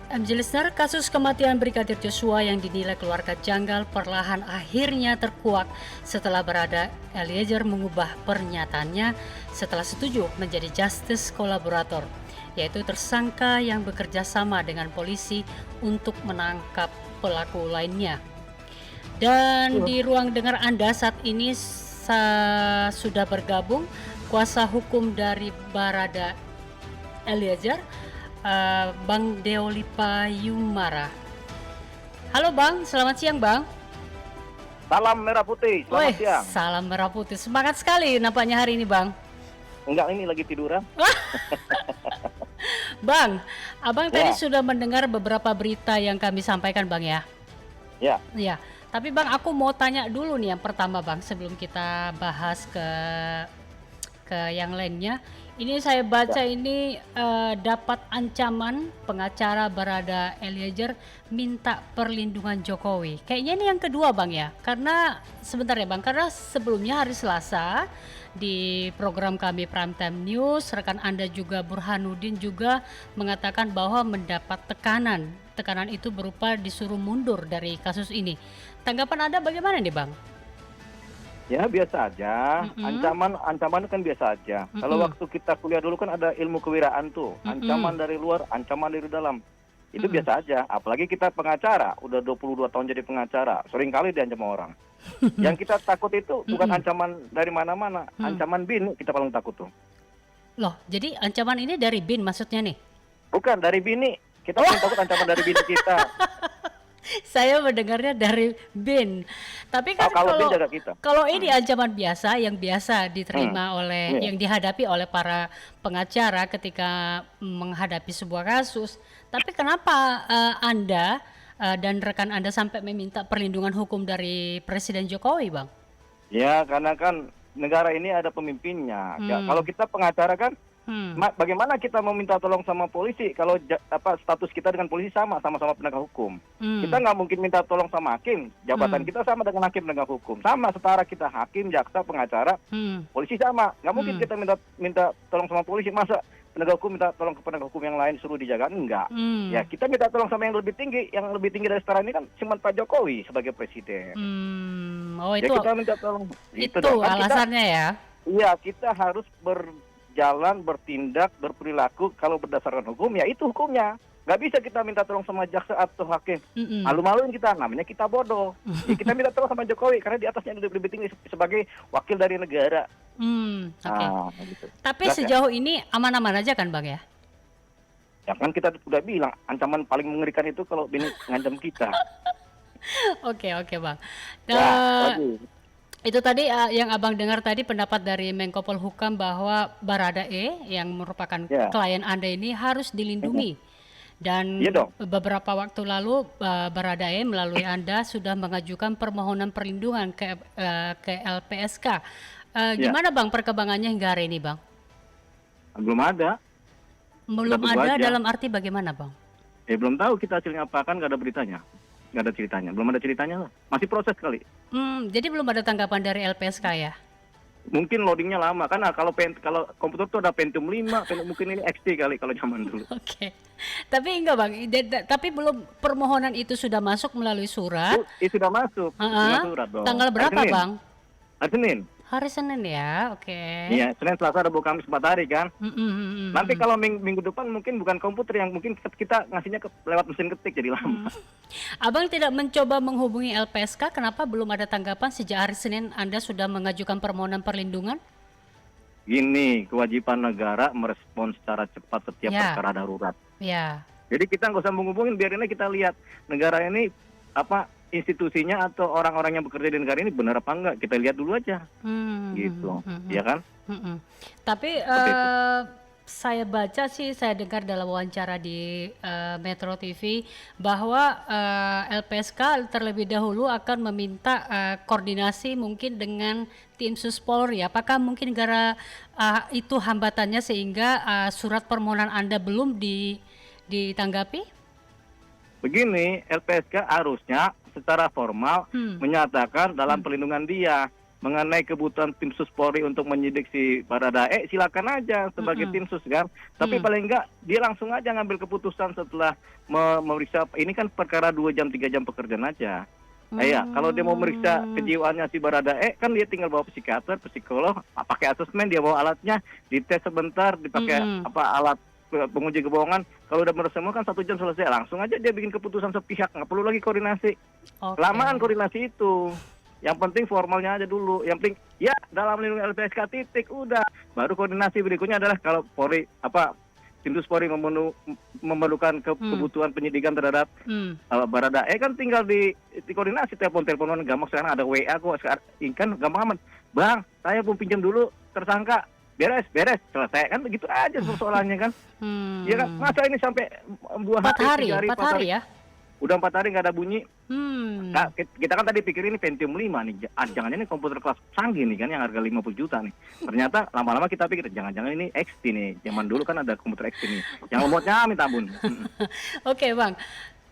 Listener, kasus kematian Brigadir Joshua yang dinilai keluarga janggal perlahan akhirnya terkuak setelah Barada Eliezer mengubah pernyataannya setelah setuju menjadi justice kolaborator, yaitu tersangka yang bekerja sama dengan polisi untuk menangkap pelaku lainnya. Dan di ruang dengar Anda saat ini sudah bergabung kuasa hukum dari Barada Eliezer, Bang Deolipa Yumara. Halo Bang, selamat siang Bang. Salam merah putih, selamat siang. Salam merah putih, semangat sekali nampaknya hari ini Bang. Enggak, ini lagi tiduran. Bang, Abang tadi sudah mendengar beberapa berita yang kami sampaikan Bang ya? Ya. Ya, tapi Bang aku mau tanya dulu nih yang pertama Bang sebelum kita bahas ke yang lainnya. Ini saya baca ini dapat ancaman pengacara Barada Eliezer minta perlindungan Jokowi. Kayaknya ini yang kedua Bang ya. Karena sebentar ya Bang, karena sebelumnya hari Selasa di program kami Primetime News, rekan Anda juga Burhanuddin juga mengatakan bahwa mendapat tekanan. Tekanan itu berupa disuruh mundur dari kasus ini. Tanggapan Anda bagaimana nih Bang? Ya biasa aja, ancaman kan biasa aja. Kalau waktu kita kuliah dulu kan ada ilmu kewiraan tuh, ancaman dari luar, ancaman dari dalam. Itu biasa aja, apalagi kita pengacara, udah 22 tahun jadi pengacara, sering kali diancam orang. Yang kita takut itu bukan ancaman dari mana-mana, ancaman BIN kita paling takut tuh. Loh, jadi ancaman ini dari BIN maksudnya nih? Bukan, dari bini, kita paling takut ancaman dari bini kita. Saya mendengarnya dari BIN. Tapi kan kalau ini ancaman biasa yang biasa diterima oleh yang dihadapi oleh para pengacara ketika menghadapi sebuah kasus. Tapi kenapa Anda dan rekan Anda sampai meminta perlindungan hukum dari Presiden Jokowi, Bang? Ya, karena kan negara ini ada pemimpinnya. Ya, kalau kita pengacara kan bagaimana kita mau minta tolong sama polisi kalau status kita dengan polisi sama-sama penegak hukum. Kita nggak mungkin minta tolong sama hakim. Jabatan kita sama dengan hakim penegak hukum. Sama setara kita hakim, jaksa, pengacara, polisi sama. Nggak mungkin kita minta tolong sama polisi. Masa penegak hukum minta tolong ke penegak hukum yang lain suruh dijaga? Enggak. Ya kita minta tolong sama yang lebih tinggi. Yang lebih tinggi dari setara ini kan cuma Pak Jokowi sebagai presiden. Oh itu. Ya kita minta tolong. Itu alasannya ya? Iya, kita harus berjalan, bertindak, berperilaku kalau berdasarkan hukum, ya itu hukumnya. Nggak bisa kita minta tolong sama jaksa atau hakim. Malu-maluin kita, namanya kita bodoh. Ya, kita minta tolong sama Jokowi, karena di atasnya lebih tinggi sebagai wakil dari negara. Gitu. Tapi sejauh ini aman-aman aja kan Bang ya? Ya kan kita udah bilang, ancaman paling mengerikan itu kalau bini ngancam kita. Oke Bang. Ya, itu tadi yang Abang dengar tadi pendapat dari Menko Polhukam bahwa Baradae yang merupakan klien Anda ini harus dilindungi. Dan beberapa waktu lalu Baradae melalui Anda sudah mengajukan permohonan perlindungan ke LPSK. Gimana Bang perkembangannya hingga hari ini Bang? Belum ada. Belum ada dalam arti bagaimana Bang? Belum tahu kita hasilnya apa, kan nggak ada beritanya. Nggak ada ceritanya, belum ada ceritanya lah. Masih proses kali. Jadi belum ada tanggapan dari LPSK ya? Mungkin loadingnya lama, karena kalau komputer tuh ada Pentium 5, mungkin ini XT kali kalau zaman dulu. Oke. Tapi enggak Bang, tapi belum permohonan itu sudah masuk melalui surat? Sudah masuk, surat dong. Tanggal berapa Bang? Hari Senin. Hari Senin ya, oke. Iya, Senin, Selasa, Rabu, Kamis 4 hari kan. Nanti kalau minggu depan mungkin bukan komputer yang mungkin kita ngasihnya lewat mesin ketik, jadi lama. Abang tidak mencoba menghubungi LPSK, kenapa belum ada tanggapan sejak hari Senin Anda sudah mengajukan permohonan perlindungan? Gini, kewajiban negara merespons secara cepat setiap perkara darurat. Ya. Jadi kita nggak usah menghubungin, biarin aja kita lihat negara ini institusinya atau orang-orang yang bekerja di negara ini benar apa enggak, kita lihat dulu aja. Gitu, ya kan? Tapi saya baca sih, saya dengar dalam wawancara di Metro TV bahwa LPSK terlebih dahulu akan meminta koordinasi mungkin dengan tim Sus Polri. Apakah mungkin gara itu hambatannya sehingga surat permohonan Anda belum ditanggapi? Begini, LPSK harusnya secara formal menyatakan dalam perlindungan dia. mengenai kebutuhan tim sus Polri untuk menyidik si Baradae, silakan aja sebagai tim sus kan. Tapi paling enggak dia langsung aja ngambil keputusan setelah memeriksa. Ini kan perkara 2 jam 3 jam pekerjaan aja. Ya, kalau dia mau meriksa kejiwaannya si Baradae, kan dia tinggal bawa psikiater, psikolog, pakai asesmen, dia bawa alatnya, dites sebentar, dipakai alat penguji kebohongan. Kalau udah meresap semua kan 1 jam selesai, langsung aja dia bikin keputusan sepihak, nggak perlu lagi koordinasi. Lamaan koordinasi itu. Yang penting formalnya aja dulu. Yang penting ya dalam lindungi LPSK titik udah. Baru koordinasi berikutnya adalah kalau Polri tim sus Polri memerlukan kebutuhan penyidikan terhadap Baradae, kan tinggal di koordinasi, teleponan gampang. Sekarang ada WA kok, sekarang kan gampang aman. Bang, saya mau pinjam dulu tersangka, beres selesai kan, begitu aja persoalannya kan. Ya kan, masa ini sampai 2 hari 3 hari 4 hari ya. Udah 4 hari nggak ada bunyi. Nah, kita kan tadi pikir ini Pentium 5 nih, jangan-jangan ini komputer kelas canggih nih kan yang harga 50 juta nih. Ternyata lama-lama kita pikir jangan-jangan ini XT nih. Zaman dulu kan ada komputer XT nih. Yang lemotnya minta ampun. Oke Bang,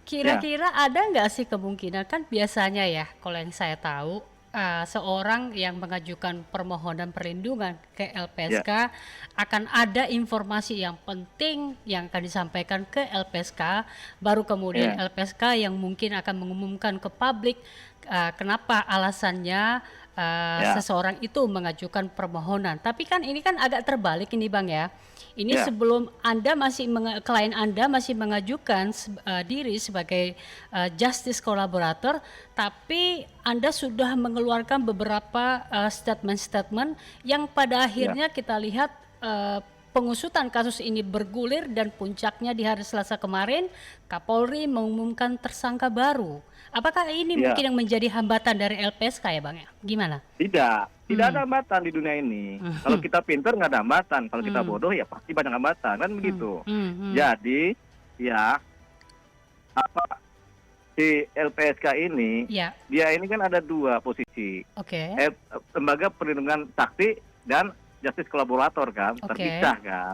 kira-kira ada nggak sih kemungkinan, kan biasanya ya kalau yang saya tahu seorang yang mengajukan permohonan perlindungan ke LPSK akan ada informasi yang penting yang akan disampaikan ke LPSK, baru kemudian LPSK yang mungkin akan mengumumkan ke publik kenapa alasannya seseorang itu mengajukan permohonan. Tapi kan ini kan agak terbalik ini Bang ya. Ini sebelum klien Anda masih mengajukan diri sebagai justice collaborator, tapi Anda sudah mengeluarkan beberapa statement-statement yang pada akhirnya kita lihat pengusutan kasus ini bergulir dan puncaknya di hari Selasa kemarin Kapolri mengumumkan tersangka baru. Apakah ini mungkin yang menjadi hambatan dari LPSK ya Bang ya? Gimana? Tidak ada hambatan di dunia ini. Kalau kita pintar nggak ada hambatan, kalau kita bodoh ya pasti banyak hambatan, kan begitu. Jadi ya si LPSK ini, dia ini kan ada 2 posisi. Lembaga perlindungan saksi dan justice kolaborator kan, terpisah kan.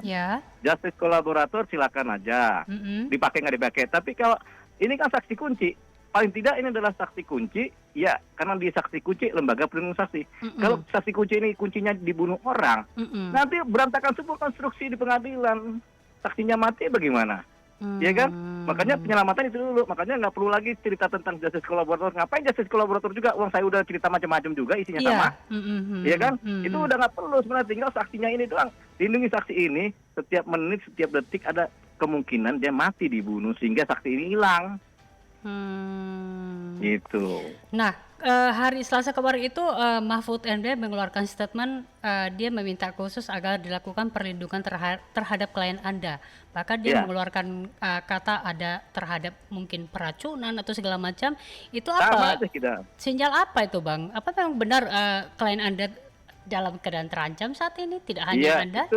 Justice kolaborator silakan aja, dipakai nggak dipakai. Tapi kalau ini kan saksi kunci, paling tidak ini adalah saksi kunci, ya karena dia saksi kunci lembaga perlindungan saksi. Kalau saksi kunci ini kuncinya dibunuh orang, nanti berantakan semua konstruksi di pengadilan. Saksinya mati bagaimana? Ya kan? Makanya penyelamatan itu dulu. Makanya nggak perlu lagi cerita tentang justice collaborator. Ngapain justice collaborator juga? Uang saya udah cerita macam-macam juga, isinya sama. Ya kan? Itu udah nggak perlu sebenarnya. Tinggal saksinya ini doang. Lindungi saksi ini, setiap menit, setiap detik ada kemungkinan dia mati dibunuh sehingga saksi ini hilang. Gitu. Nah, hari Selasa kemarin itu Mahfud MD mengeluarkan statement, dia meminta khusus agar dilakukan perlindungan terhadap klien Anda. Bahkan dia mengeluarkan kata ada terhadap mungkin peracunan atau segala macam. Itu apa? Sinyal apa itu Bang? Apa memang benar klien Anda dalam keadaan terancam saat ini? Tidak hanya Anda?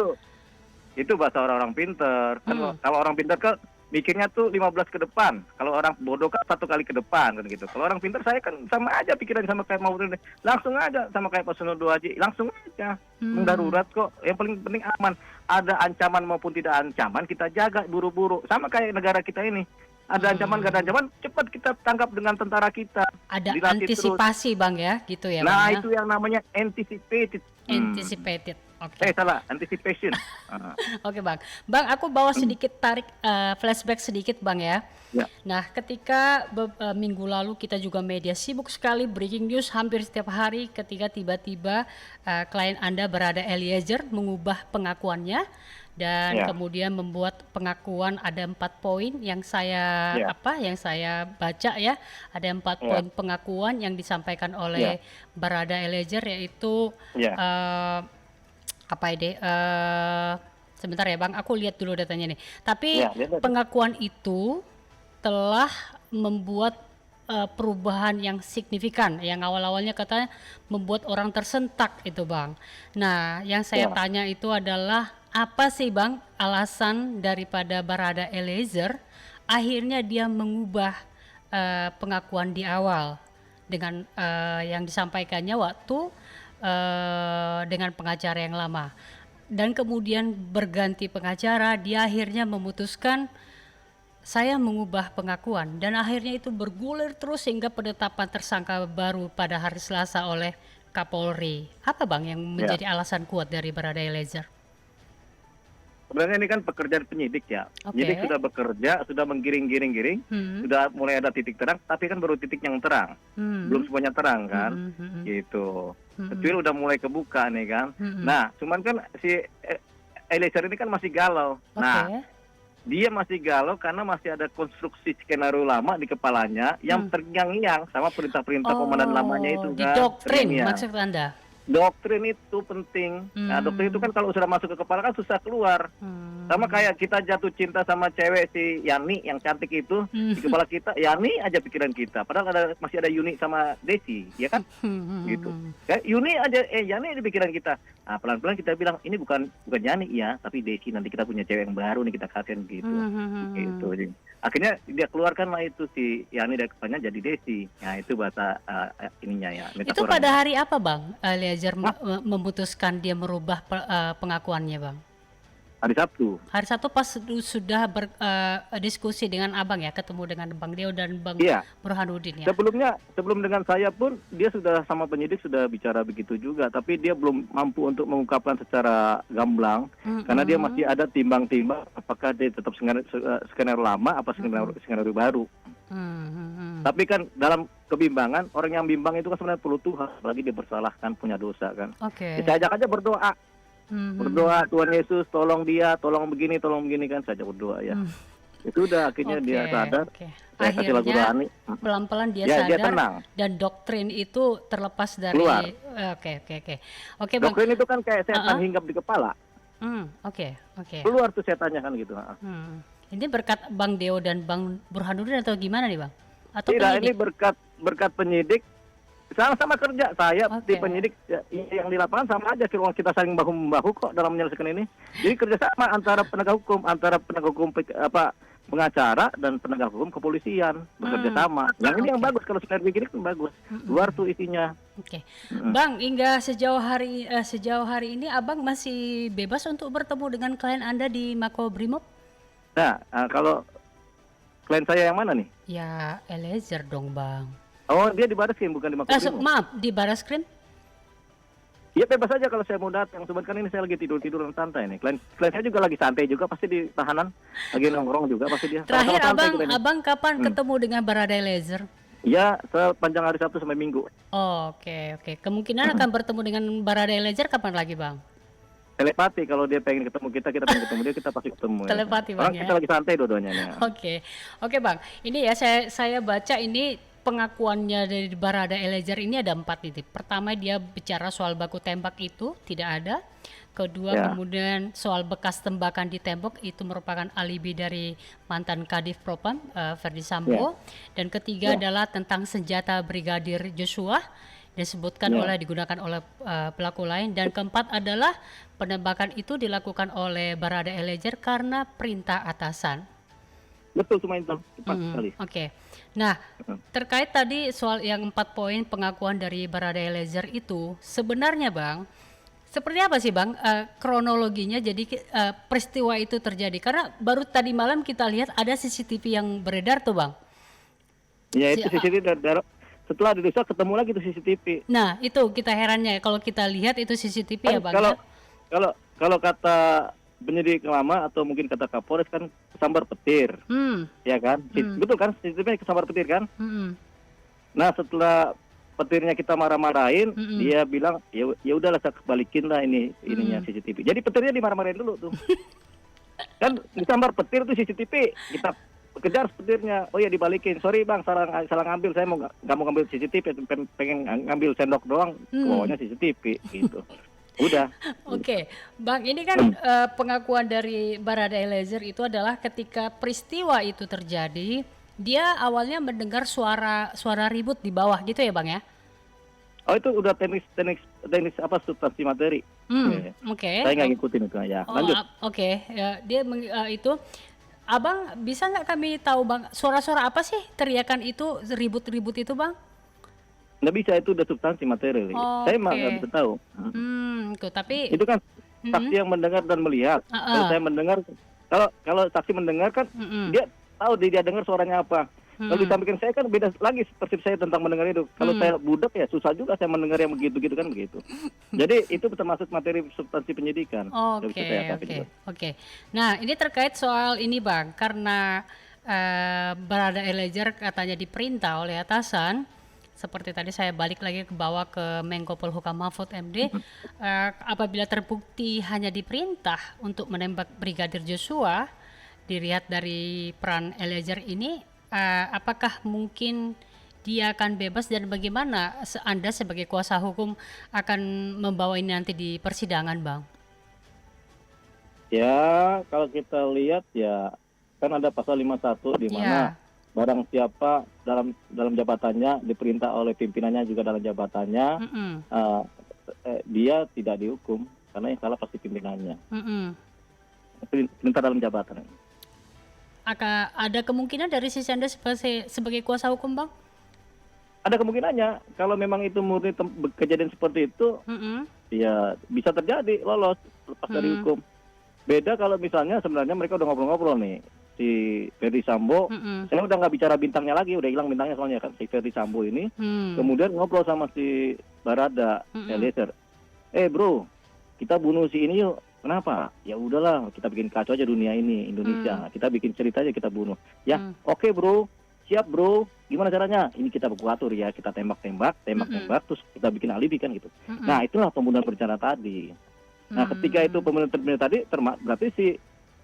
Itu bahasa orang-orang pintar. Kalau orang pintar kan mikirnya tuh 15 ke depan. Kalau orang bodoh kan 1 kali ke depan kan gitu. Kalau orang pintar saya kan sama aja pikiran sama kayak Mahfud MD. Langsung aja sama kayak Pak Sono Haji, langsung aja. Mendarurat kok. Yang paling penting aman. Ada ancaman maupun tidak ancaman kita jaga buru-buru. Sama kayak negara kita ini. Ada ancaman, gak ada ancaman, cepat kita tangkap dengan tentara kita. Ada antisipasi terus. Bang ya, gitu ya. Nah, Bang, itu yang namanya anticipated. Salah, anticipation. Oke Bang. Bang, aku bawa sedikit flashback sedikit Bang ya. Nah, ketika minggu lalu kita juga media sibuk sekali breaking news hampir setiap hari ketika tiba-tiba klien Anda Barada Eliezer mengubah pengakuannya dan kemudian membuat pengakuan ada 4 poin yang saya baca ya. Ada 4 poin pengakuan yang disampaikan oleh Barada Eliezer, yaitu sebentar ya Bang, aku lihat dulu datanya nih. Tapi pengakuan itu telah membuat perubahan yang signifikan. Yang awal-awalnya katanya membuat orang tersentak itu Bang. Nah, yang saya tanya itu adalah apa sih Bang alasan daripada Barada Eliezer akhirnya dia mengubah pengakuan di awal dengan yang disampaikannya waktu dengan pengacara yang lama, dan kemudian berganti pengacara, dia akhirnya memutuskan saya mengubah pengakuan, dan akhirnya itu bergulir terus hingga penetapan tersangka baru pada hari Selasa oleh Kapolri. Apa Bang yang menjadi alasan kuat dari Barada Eliezer? Sebenarnya ini kan pekerjaan penyidik ya. Penyidik sudah bekerja, sudah menggiring-giring, sudah mulai ada titik terang, tapi kan baru titik yang terang. Belum semuanya terang kan. Gitu. Kecuali udah mulai kebuka nih kan. Nah, cuman kan si Eliezer ini kan masih galau. Nah, dia masih galau karena masih ada konstruksi skenario lama di kepalanya yang terngiang-ngiang sama perintah-perintah komandan lamanya itu kan. Didoktrin maksud Anda? Doktrin itu penting. Nah, doktrin itu kan kalau sudah masuk ke kepala kan susah keluar. Sama kayak kita jatuh cinta sama cewek si Yani yang cantik itu di kepala kita, Yani aja pikiran kita. Padahal masih ada Yuni sama Desi, ya kan? Gitu. Kayak Yuni aja, Yani di pikiran kita. Nah, pelan-pelan kita bilang ini bukan Yani ya, tapi Desi, nanti kita punya cewek yang baru nih kita kasihin gitu. Gitu. Akhirnya dia keluarkanlah itu si Yani dari kepalanya jadi Desi. Nah, itu bahasa ininya ya. Itu pada hari apa Bang Eliezer memutuskan dia merubah pengakuannya Bang? Hari Sabtu. Hari Sabtu pas sudah berdiskusi dengan Abang ya, ketemu dengan Bang Deo dan Bang Burhanuddin ya. Sebelum dengan saya pun dia sudah sama penyidik sudah bicara begitu juga, tapi dia belum mampu untuk mengungkapkan secara gamblang karena dia masih ada timbang-timbang apakah dia tetap skenario lama apa skenario baru. Tapi kan dalam kebimbangan, orang yang bimbang itu kan sebenarnya perlu Tuhan, apalagi dia bersalah kan, punya dosa kan. Saya ajak aja berdoa. Berdoa, Tuhan Yesus tolong dia, tolong begini kan, saya ajak berdoa ya. Itu udah akhirnya dia sadar. Akhirnya pelan-pelan dia sadar dia tenang. Dan doktrin itu terlepas dari keluar. Oke Bang. Doktrin itu kan kayak setan hinggap di kepala. Keluar tuh setannya kan gitu. Ini berkat Bang Deo dan Bang Burhanuddin atau gimana nih Bang? Atau tidak, penyidik? ini berkat penyidik. Sama-sama kerja, saya di penyidik yang di lapangan sama aja, kita saling bahu-membahu kok dalam menyelesaikan ini. Jadi kerjasama antara penegak hukum, pengacara dan penegak hukum kepolisian bekerja sama. Yang ini yang bagus, kalau sekedar begini kan bagus. Luar tuh isinya. Bang, hingga sejauh hari ini Abang masih bebas untuk bertemu dengan klien Anda di Makobrimob? Nah, kalau klien saya yang mana nih? Ya, Eliezer dong Bang. Oh, dia di Bareskrim bukan di Makobrimob. Maaf, di Bareskrim? Iya, bebas aja kalau saya mau datang. Sebenarnya ini saya lagi tidur-tiduran santai nih. Klien saya juga lagi santai juga, pasti di tahanan. Lagi nongkrong juga pasti dia. Terakhir Abang kapan ketemu dengan Barada Eliezer? Ya, sepanjang hari Sabtu sampai Minggu. Oke. Kemungkinan akan bertemu dengan Barada Eliezer kapan lagi Bang? Telepati, kalau dia pengen ketemu kita pengen ketemu dia, kita pasti ketemu. Telepati Bang ya? Kita lagi santai dua-duanya. Oke Bang, ini ya saya baca ini pengakuannya dari Barada Eliezer ini ada 4 titik. Pertama, dia bicara soal baku tembak itu tidak ada. Kedua, kemudian soal bekas tembakan di tembok itu merupakan alibi dari mantan Kadif Propam Verdi Sambo. Dan ketiga adalah tentang senjata Brigadir Joshua disebutkan digunakan oleh pelaku lain. Dan keempat adalah penembakan itu dilakukan oleh Barada Eliezer karena perintah atasan. Betul, cuma itu cepat sekali. Nah, terkait tadi soal yang 4 poin pengakuan dari Barada Eliezer itu, sebenarnya Bang, seperti apa sih Bang kronologinya jadi peristiwa itu terjadi? Karena baru tadi malam kita lihat ada CCTV yang beredar tuh Bang. Ya, itu CCTV setelah dirusak ketemu lagi tuh CCTV. Nah, itu kita herannya kalau kita lihat itu CCTV ya Bang. Kalau kata penyidik lama atau mungkin kata Kapolres kan kesambar petir, ya kan? Betul kan? CCTV kesambar petir kan? Nah, setelah petirnya kita marah-marahin, dia bilang ya udahlah saya balikin lah ininya CCTV. Jadi petirnya dimarah-marahin dulu tuh. Kan disambar petir tuh CCTV, kita kejar petirnya. Oh ya dibalikin. Sorry Bang, salah ngambil. Saya nggak mau ngambil CCTV, pengen ngambil sendok doang. Bawanya CCTV gitu. Udah. Bang, ini kan pengakuan dari Barada Eliezer itu adalah ketika peristiwa itu terjadi, dia awalnya mendengar suara ribut di bawah gitu ya Bang ya? Oh, itu udah teknis substansi materi. Saya nggak ngikutin itu ya. Lanjut. Dia itu. Abang bisa nggak kami tahu Bang, suara-suara apa sih teriakan itu, ribut-ribut itu Bang? Nggak bisa, itu udah substansi materi. Saya mah nggak bisa tahu. Tapi itu kan saksi yang mendengar dan melihat. Kalau saya mendengar, kalau saksi mendengar kan dia tahu dia dengar suaranya apa. Kalau disampaikan saya kan beda lagi persepsi saya tentang mendengar itu. Kalau saya budak ya susah juga saya mendengar yang begitu-gitu kan begitu. Jadi itu termasuk materi substansi penyidikan. Oke. Nah, ini terkait soal ini Bang, karena Barada Eliezer katanya diperintah oleh atasan. Seperti tadi saya balik lagi ke bawah ke Menko Polhukam Mahfud MD, apabila terbukti hanya diperintah untuk menembak Brigadir Joshua, dilihat dari peran Eliezer ini, apakah mungkin dia akan bebas dan bagaimana Anda sebagai kuasa hukum akan membawa ini nanti di persidangan, Bang? Ya, kalau kita lihat ya kan ada pasal 51 di mana barang siapa dalam jabatannya diperintah oleh pimpinannya juga dalam jabatannya, dia tidak dihukum karena yang salah pasti pimpinannya. Perintah dalam jabatan. Ada kemungkinan dari sisi Anda sebagai kuasa hukum, Bang? Ada kemungkinannya. Kalau memang itu murni kejadian seperti itu, ya bisa terjadi lolos lepas dari hukum. Beda kalau misalnya sebenarnya mereka udah ngobrol-ngobrol nih. Si Ferdy Sambo, saya udah nggak bicara bintangnya lagi, udah hilang bintangnya soalnya kan si Ferdy Sambo ini. Kemudian ngobrol sama si Barada Eliezer, bro, kita bunuh si ini yuk. Kenapa? Ya udahlah, kita bikin kacau aja dunia ini, Indonesia. Kita bikin cerita aja kita bunuh. Ya, oke bro, siap bro. Gimana caranya? Ini kita buku atur ya, kita tembak-tembak, terus kita bikin alibi kan gitu. Nah, itulah pembunuhan berencana tadi. Nah, ketika itu pembunuhan tadi, berarti si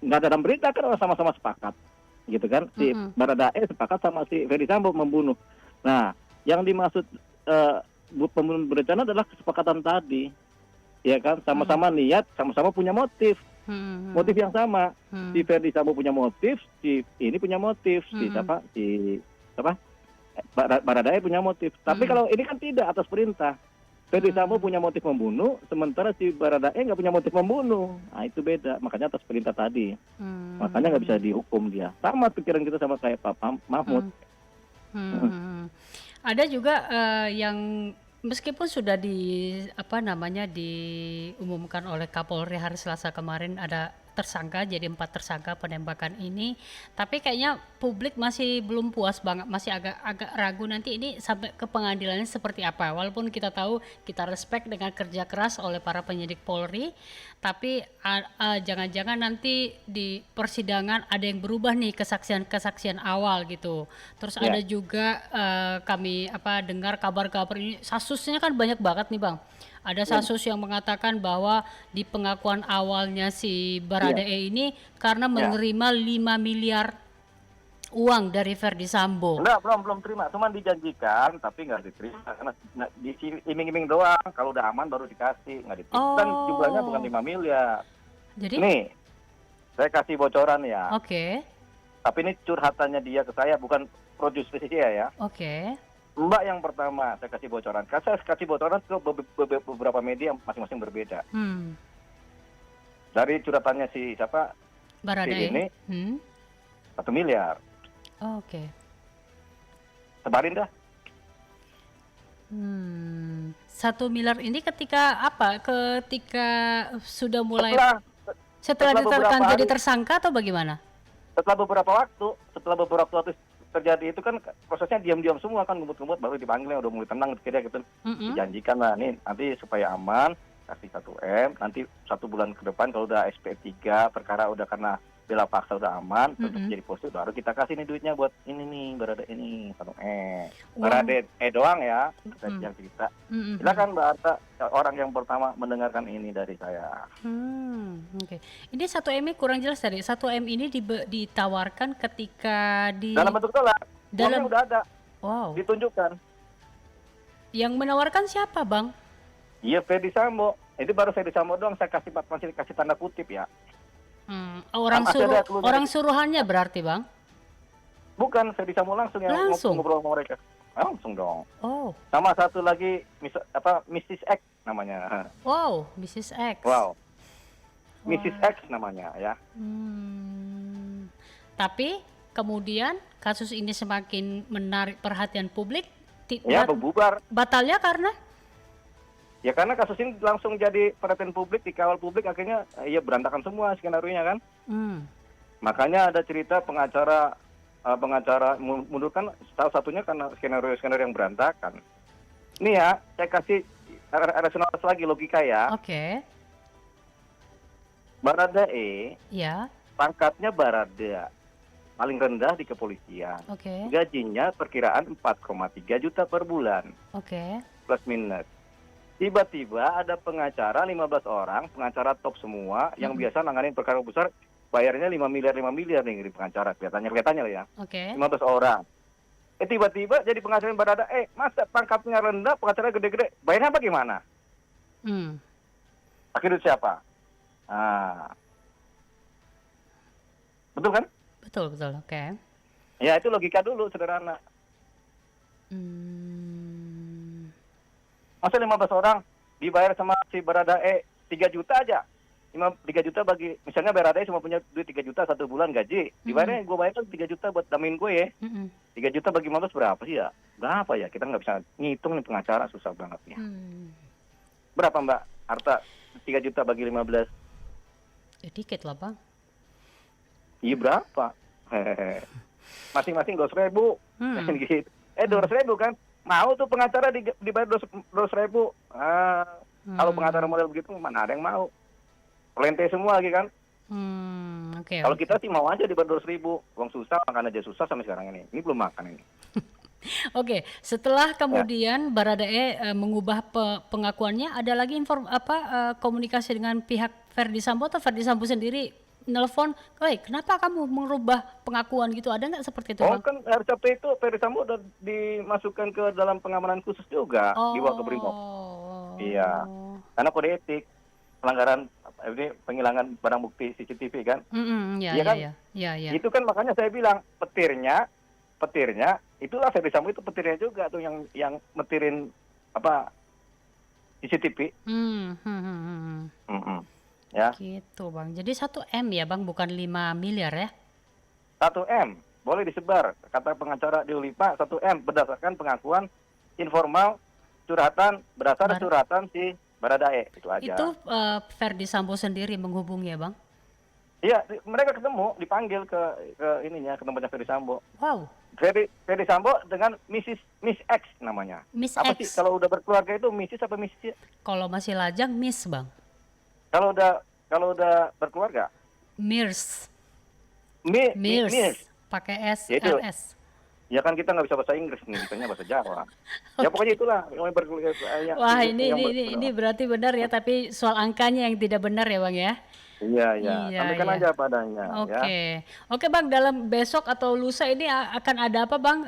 nggak ada dalam berita kan orang sama-sama sepakat, gitu kan? Si Baradae sepakat sama si Ferdy Sambo membunuh. Nah, yang dimaksud pembunuhan berencana adalah kesepakatan tadi, ya kan? Sama-sama niat, sama-sama punya motif, motif yang sama. Si Ferdy Sambo punya motif, si ini punya motif, si Baradae punya motif. Tapi kalau ini kan tidak atas perintah. Ferdy Sambo punya motif membunuh, sementara si Baradae nggak punya motif membunuh. Nah, itu beda, makanya atas perintah tadi. Makanya nggak bisa dihukum dia. Sama pikiran kita sama kayak Pak Mahfud. Ada juga yang meskipun sudah diumumkan oleh Kapolri hari Selasa kemarin ada tersangka, jadi 4 tersangka penembakan ini, tapi kayaknya publik masih belum puas banget, masih agak ragu nanti ini sampai ke pengadilannya seperti apa. Walaupun kita tahu, kita respect dengan kerja keras oleh para penyidik Polri, tapi jangan-jangan nanti di persidangan ada yang berubah nih kesaksian awal gitu. Terus ada juga kami dengar kabar-kabar ini, kasusnya kan banyak banget nih Bang. Ada kasus yang mengatakan bahwa di pengakuan awalnya si Baradae ini karena menerima 5 miliar uang dari Ferdy Sambo. Enggak, belum terima, cuma dijanjikan tapi nggak diterima karena iming-iming doang. Kalau udah aman baru dikasih, nggak diterima. Dan jumlahnya bukan 5 miliar. Jadi? Nih, saya kasih bocoran ya. Oke. Tapi ini curhatannya dia ke saya, bukan produksi dia ya. Oke. Mbak yang pertama saya kasih bocoran. Saya kasih bocoran ke beberapa media masing-masing berbeda. Dari curhatannya si siapa? Baradae. Ini 1 miliar. Oke. Sebarin dah. 1 miliar ini ketika apa? Ketika sudah mulai setelah ditetapkan jadi tersangka atau bagaimana? Setelah beberapa waktu terjadi itu kan prosesnya diam-diam semua kan, ngumpet-ngumpet baru dipanggil, udah mulai tenang kira gitu. Dijanjikan lah nih nanti supaya aman kasih 1 M, nanti 1 bulan ke depan kalau udah SP3 perkara udah karena bela paksa udah aman terus jadi positif baru kita kasih nih duitnya buat ini nih Baradae ini 1 M. Baradae doang ya yang cerita. Silakan Mbak Arta, orang yang pertama mendengarkan ini dari saya. Oke. Ini 1 M ini kurang jelas tadi. 1 M ini ditawarkan ketika dalam bentuk dolar. Uangnya udah ada. Wow. Ditunjukkan. Yang menawarkan siapa, Bang? Iya, Ferdy Sambo. Itu baru Ferdy Sambo doang saya masih kasih tanda kutip ya. Orang suruhannya berarti, Bang? Bukan, Ferdy Sambo langsung yang ngobrol sama mereka. Langsung dong. Oh. Sama satu lagi Mrs. X namanya. Wow, Mrs. X. Wow. Mrs. X namanya ya. Tapi kemudian kasus ini semakin menarik perhatian publik. Ya, berbubar. Batalnya karena? Ya karena kasus ini langsung jadi perhatian publik, dikawal publik, akhirnya ya berantakan semua skenario-nya kan. Makanya ada cerita pengacara pengacara mundurkan salah satunya karena skenario yang berantakan. Ini ya, saya kasih rasionalitas lagi logika ya. Oke. Baradae, Ya. pangkatnya Barada, paling rendah di kepolisian. Oke. Gajinya perkiraan 4,3 juta per bulan, Oke. plus minus. Tiba-tiba ada pengacara 15 orang, pengacara top semua, yang biasa nanganin perkara besar, bayarnya 5 miliar nih di pengacara, kelihatannya lah ya. Oke. 15 orang. Tiba-tiba jadi pengacara Barada, masa pangkatnya rendah, pengacara gede-gede, bayarnya bagaimana? Pakai duit siapa? Betul kan? Betul, oke. Ya itu logika dulu, sederhana. Masa 15 orang dibayar sama si Baradae 3 juta aja. 3 juta bagi, misalnya Baradae cuma punya duit 3 juta satu bulan gaji. Dibayarnya gue bayar kan 3 juta buat damin gue ya. 3 juta bagi 15 berapa sih ya? Berapa ya? Kita nggak bisa ngitung nih, pengacara susah banget ya. Berapa Mbak Arta? 3 juta bagi 15? Ya dikit lah Bang. Iya berapa? Masing-masing 200.000. Gitu. 200.000 kan? Mau tuh pengacara dibayar 200.000. Kalau pengacara model begitu mana ada yang mau? Lente semua lagi kan? Okay, kalau kita sih mau aja dibayar 200.000. Uang susah, makan aja susah sampai sekarang ini. Ini belum makan ini. Oke, setelah kemudian Baradae mengubah pengakuannya, ada lagi komunikasi dengan pihak Ferdy Sambo atau Ferdy Sambo sendiri nelfon, kenapa kamu merubah pengakuan gitu? Ada nggak seperti itu, Bang? Kan hari Sabtu itu Ferdy Sambo udah dimasukkan ke dalam pengamanan khusus juga, dibawa ke Brimob. Iya, karena kode etik, pelanggaran ini penghilangan barang bukti CCTV kan? Iya kan? Iya. Itu kan makanya saya bilang petirnya itulah Ferdy Sambo itu petirnya juga tuh yang metirin CCTV. Ya. Gitu Bang. Jadi 1 M ya Bang, bukan 5 miliar ya? 1 M boleh disebar, kata pengacara di Ulipa, 1 M berdasarkan pengakuan informal berdasarkan curhatan si Baradae, itu aja. Itu Ferdy Sambo sendiri menghubungi ya Bang? Iya, mereka ketemu, dipanggil ke tempatnya Ferdy Sambo. Wow. Ferdy Sambo dengan Miss X namanya. Miss Apa X. sih kalau udah berkeluarga itu Mrs apa Miss? Kalau masih lajang Miss Bang. Kalau udah berkeluarga? Mirs. Pakai S, ya itu. RS. Ya kan kita nggak bisa bahasa Inggris nih, bisanya bahasa Jawa. Ya pokoknya itulah yang berkeluarga. Wah, ini berarti benar ya, tapi soal angkanya yang tidak benar ya Bang ya? Iya. Sampaikan aja padanya. Oke Bang, dalam besok atau lusa ini akan ada apa Bang?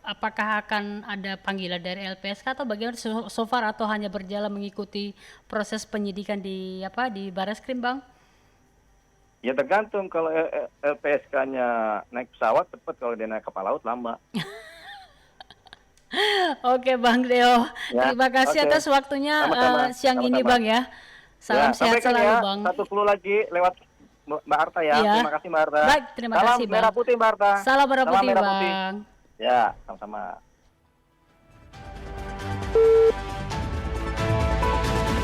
Apakah akan ada panggilan dari LPSK atau bagaimana so far, atau hanya berjalan mengikuti proses penyidikan di Barreskrim Bang? Ya tergantung, kalau LPSK-nya naik pesawat cepat, kalau dia naik kapal laut lama. Oke Bang Deo, terima kasih atas waktunya siang ini Bang ya. Salam sehat selalu ya, Bang. Satu clue lagi lewat Mbak Arta ya. Terima kasih Mbak Arta. Baik, terima kasih Bang. Salam merah putih Mbak Arta. Salam merah putih Bang. Ya, sama-sama.